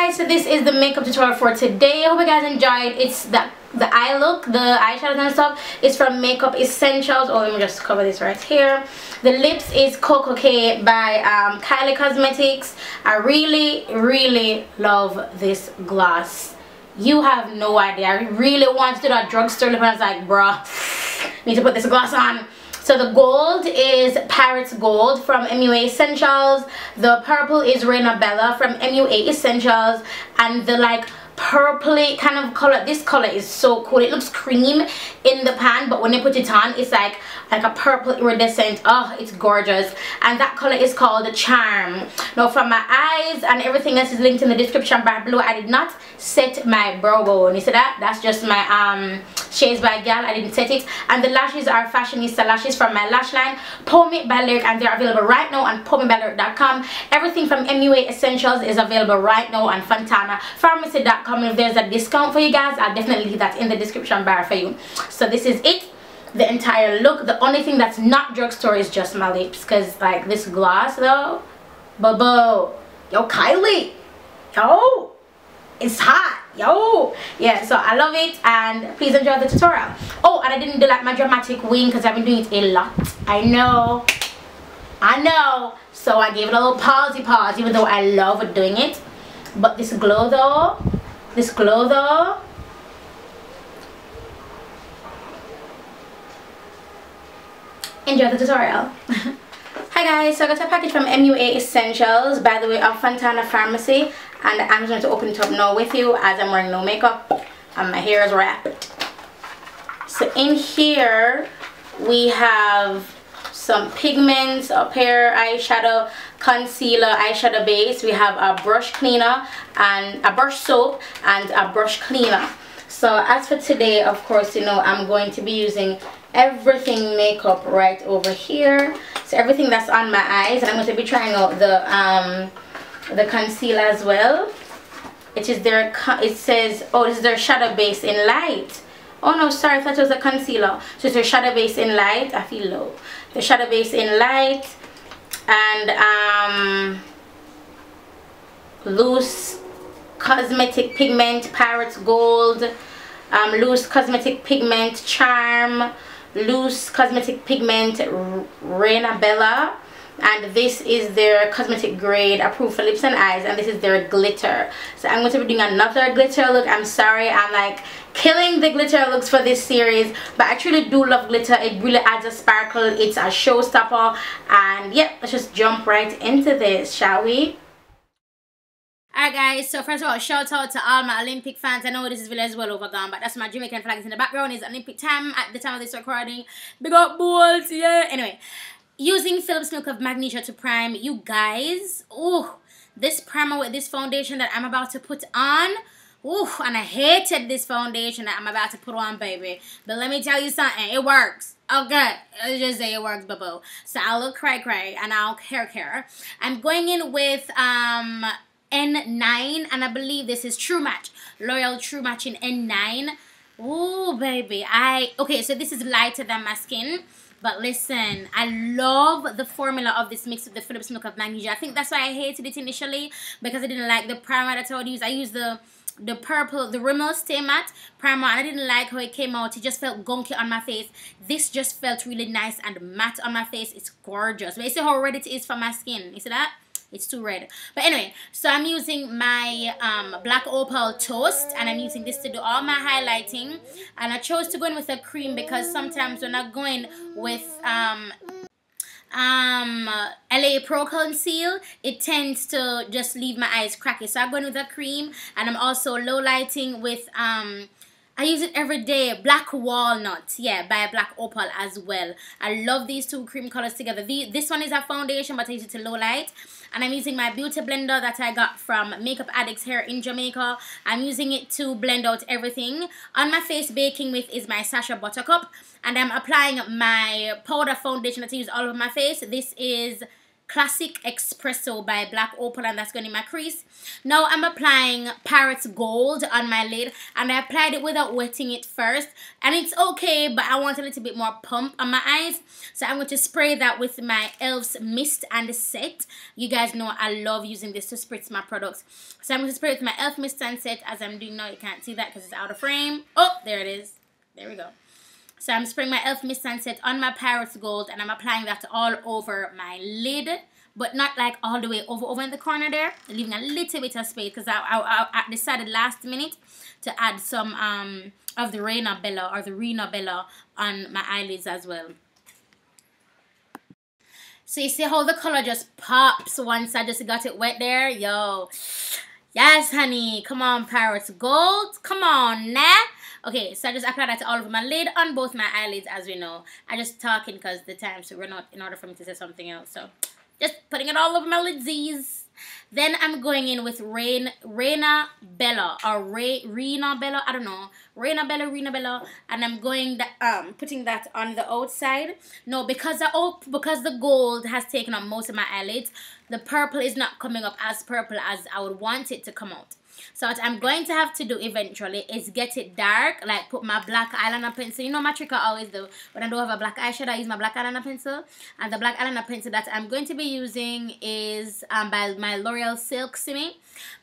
guys, so this is the makeup tutorial for today. I hope you guys enjoyed. It's the eye look, the eyeshadows and stuff is from MUAEssentials. Oh, let me just cover this right here. The lips is KoKo by Kylie Cosmetics. I really love this gloss. You have no idea. I really wanted to do that drugstore lip and I was like, bruh, need to put this gloss on. So the gold is Parrots Gold from MUAEssentials. The purple is Reina from MUAEssentials. And the like purpley kind of color, this color is so cool. It looks cream in the pan, but when you put it on, it's like a purple iridescent. Oh, it's gorgeous. And that color is called Charm. Now from my eyes and everything else is linked in the description bar below. I did not set my brow bone. You see that? That's just my shades by Gal. I didn't set it. And the lashes are Fashionista lashes from my lash line, POMI by Lyric, and they're available right now on POMIbyLyric.com. Everything from MUAEssentials is available right now on FontanaPharmacy.com. If there's a discount for you guys, I'll definitely leave that in the description bar for you. So this is it, the entire look. The only thing that's not drugstore is just my lips, because like this gloss though, Bobo, yo Kylie, yo, it's hot, yo. Yeah, so I love it, and please enjoy the tutorial. Oh, and I didn't do like my dramatic wing because I've been doing it a lot. I know, so I gave it a little pause, even though I love doing it. But this glow though, enjoy the tutorial. Hi guys, so I got a package from MUAEssentials, by the way, of Fontana Pharmacy, and I'm just going to open it up now with you as I'm wearing no makeup and my hair is wrapped. So in here we have some pigments up here, eyeshadow, concealer, eyeshadow base. We have a brush cleaner and a brush soap and a brush cleaner. So as for today, of course, you know, I'm going to be using everything makeup right over here. So everything that's on my eyes, and I'm going to be trying out the concealer as well. It is their, it says, oh, this is their shadow base in light. Oh no, sorry, I thought it was a concealer. So it's their shadow base in light. I feel low. The shadow base in light, and loose cosmetic pigment, Parrots Gold, loose cosmetic pigment, Charm, loose cosmetic pigment, Reina, and this is their cosmetic grade approved for lips and eyes, and this is their glitter. So I'm going to be doing another glitter look. I'm sorry, I'm like killing the glitter looks for this series, but I truly do love glitter. It really adds a sparkle. It's a showstopper, and yeah, let's just jump right into this, shall we? Alright guys, so first of all, shout out to all my Olympic fans. I know this is village well overgone, but that's my Jamaican flag. In the background is Olympic time at the time of this recording. Big up Bulls, yeah. Anyway, using Philip's Milk of Magnesia to prime, you guys. Oh, this primer with this foundation that I'm about to put on. Ooh, and I hated this foundation that I'm about to put on, baby. But let me tell you something, it works. Okay, let's just say it works, boo-boo. So I'll look cray and I'll care. I'm going in with N9, and I believe this is True Match. L'Oreal True Match in N9. Ooh, baby. Okay, so this is lighter than my skin. But listen, I love the formula of this mix with the Philip's Milk of Magnesia. I think that's why I hated it initially, because I didn't like the primer that I would use. I used the purple, the Rimmel Stay Matte primer, and I didn't like how it came out. It just felt gunky on my face. This just felt really nice and matte on my face. It's gorgeous. But you see how red it is for my skin? You see that? It's too red. But anyway, so I'm using my Black Opal Toast, and I'm using this to do all my highlighting. And I chose to go in with a cream because sometimes when I go in with LA Pro Conceal, it tends to just leave my eyes cracky. So I'm going with a cream, and I'm also low lighting with I use it every day, Black Walnut, yeah, by Black Opal as well. I love these two cream colors together. This one is a foundation, but I use it to low light. And I'm using my beauty blender that I got from Makeup Addicts here in Jamaica. I'm using it to blend out everything. On my face, baking with is my Sacha Buttercup. And I'm applying my powder foundation that I use all over my face. This is Classic Espresso by Black Opal, and that's going in my crease. Now I'm applying Parrot Gold on my lid, and I applied it without wetting it first, and it's okay, but I want a little bit more pump on my eyes, so I'm going to spray that with my Elf's Mist and Set. You guys know I love using this to spritz my products, so I'm going to spray it with my Elf Mist and Set as I'm doing now. You can't see that because it's out of frame. Oh, there it is. There we go. So I'm spraying my Elf Mist and Set on my Parrot Gold, and I'm applying that all over my lid, but not like all the way over in the corner there, leaving a little bit of space because I decided last minute to add some of the Reina Bella or the Reina Bella on my eyelids as well. So you see how the color just pops once I just got it wet there? Yo. Yes, honey. Come on, Parrot Gold. Come on, nah. Okay, so I just apply that all over my lid on both my eyelids, as we know. I'm just talking because the time to run out in order for me to say something else. So, just putting it all over my lidsies. Then I'm going in with Reina Bella or Reina Bella. I don't know. Reina Bella. And I'm going putting that on the outside. No, because the gold has taken up most of my eyelids, the purple is not coming up as purple as I would want it to come out. So what I'm going to have to do eventually is get it dark, like put my black eyeliner pencil. You know my trick I always do when I don't have a black eyeshadow, I use my black eyeliner pencil. And the black eyeliner pencil that I'm going to be using is by my Loreal Silksimmi.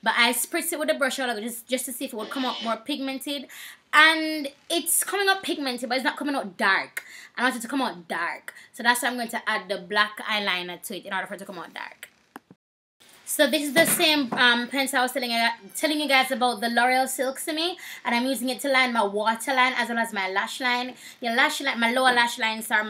But I spritz it with a brush all over just to see if it would come out more pigmented. And it's coming out pigmented, but it's not coming out dark. I want it to come out dark. So that's why I'm going to add the black eyeliner to it in order for it to come out dark. So this is the same pencil I was telling you guys about, the Loreal Silksimmi, and I'm using it to line my waterline as well as my lash line. Your lash line, my lower lash line, sorry,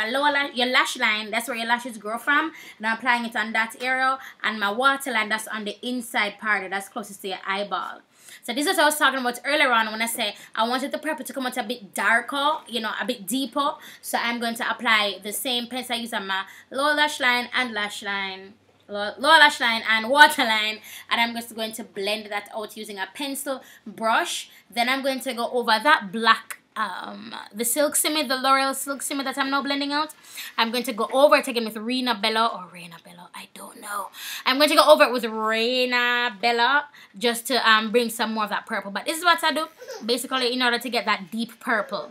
your lash line, that's where your lashes grow from, and I'm applying it on that area, and my waterline, that's on the inside part, that's closest to your eyeball. So this is what I was talking about earlier on when I say I wanted the purple to come out a bit darker, you know, a bit deeper. So I'm going to apply the same pencil I use on my lower lash line and lower lash line and waterline, and I'm just going to blend that out using a pencil brush. Then I'm going to go over that black the Silksimmi, the Loreal Silksimmi that I'm now blending out. I'm going to go over it again with Reina Bella or Reina Bella, I don't know. I'm going to go over it with Reina Bella just to bring some more of that purple. But this is what I do basically in order to get that deep purple.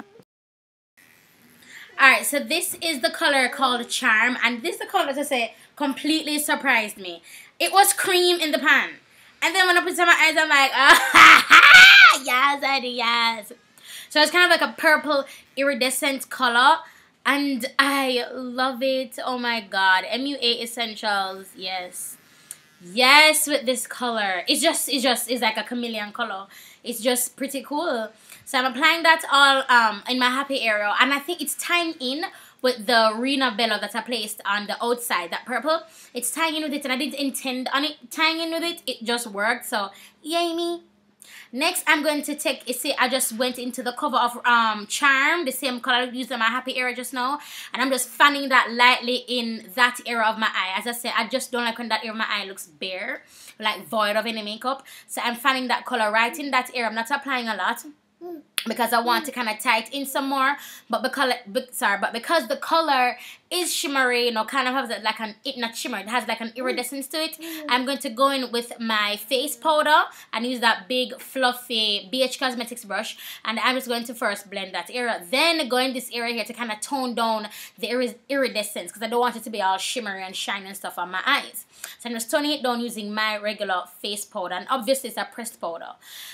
Alright, so this is the color called Charm, and this is the color, to say, completely surprised me. It was cream in the pan, and then when I put it on my eyes, I'm like, ah, yes, honey, yes. So it's kind of like a purple iridescent color, and I love it. Oh my god, MUAEssentials, yes. Yes, with this color. It's like a chameleon color. It's just pretty cool. So I'm applying that all in my happy area, and I think it's tying in with the Reina Bella that I placed on the outside, that purple. It's tying in with it, and I didn't intend on it tying in with it. It just worked, so yay me. Next, I'm going to take, you see, I just went into the cover of Charm, the same color I used in my happy area just now, and I'm just fanning that lightly in that area of my eye. As I said, I just don't like when that area of my eye looks bare, like void of any makeup. So I'm fanning that color right in that area. I'm not applying a lot, because I want to kind of tie it in some more, but because the color is shimmery, you know, kind of has like an, not shimmer, it has like an iridescence to it. I'm going to go in with my face powder and use that big fluffy BH Cosmetics brush, and I'm just going to first blend that area, then go in this area here to kind of tone down the iridescence, because I don't want it to be all shimmery and shiny and stuff on my eyes. So I'm just toning it down using my regular face powder, and obviously it's a pressed powder.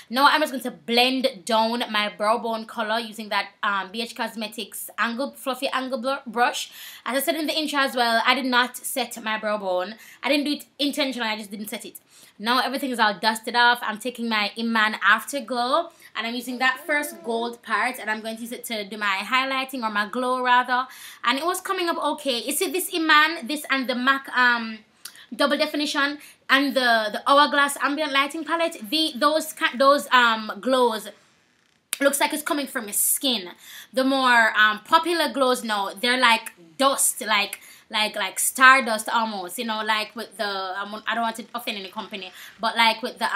Now I'm just going to blend down my brow bone color using that BH Cosmetics fluffy angle brush. As I said in the intro as well, I did not set my brow bone. I didn't do it intentionally, I just didn't set it. Now everything is all dusted off. I'm taking my IMAN Afterglow, and I'm using that first gold part, and I'm going to use it to do my highlighting, or my glow rather. And it was coming up okay. You see this IMAN, this and the MAC Double Definition and the Hourglass Ambient Lighting Palette, those glows looks like it's coming from your skin. The more popular glows now, they're like dust, like like stardust almost, you know, like with the I don't want to offend any company, but like with the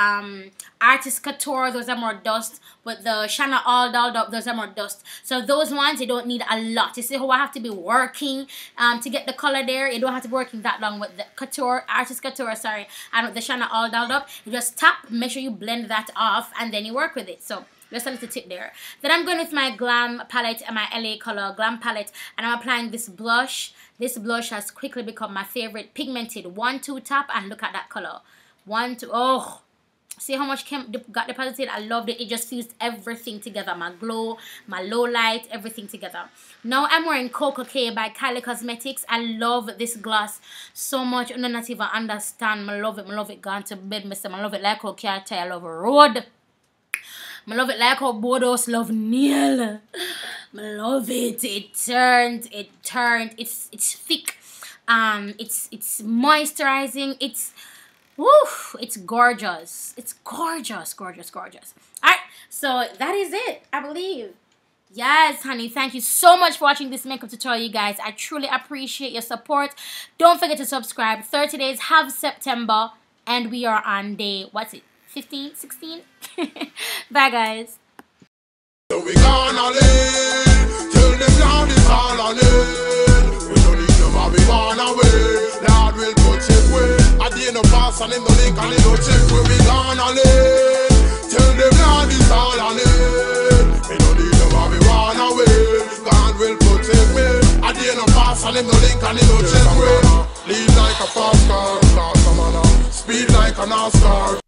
Artist Couture, those are more dust. With the Chanel All Dolled Up, those are more dust. So those ones, you don't need a lot. You see how I have to be working to get the color there? You don't have to be working that long with the Couture, Artist Couture, sorry, and with the Chanel All Dolled Up. You just tap, make sure you blend that off, and then you work with it. So just a little tip there. Then I'm going with my Glam palette and my LA color Glam palette, and I'm applying this blush. This blush has quickly become my favorite pigmented 1-2 tap, and look at that color. 1-2. Oh, see how much got deposited? I loved it. It just fused everything together. My glow, my low light, everything together. Now I'm wearing KoKo by Kylie Cosmetics. I love this gloss so much. I do not even understand. I love it. I love it. Gone to bed, mister. I love it like how can't I love a road. I love it like how Bodos love nail. I love it. It turned. It's thick. It's moisturizing. It's gorgeous. It's gorgeous. Alright, so that is it, I believe. Yes, honey, thank you so much for watching this makeup tutorial, you guys. I truly appreciate your support. Don't forget to subscribe. 30 days have September, and we are on day, what's it, 15, 16? Bye, guys. So we gonna live till the ground is all on it. We don't need nobody wanna wait. Lord will put it away. I didn't pass and in the link and in the check where we gonna live till the ground is all on it. We don't need nobody wanna wait. God will put it away. I didn't pass and in the link and in the check where lead like a fast car, speed like an all-star.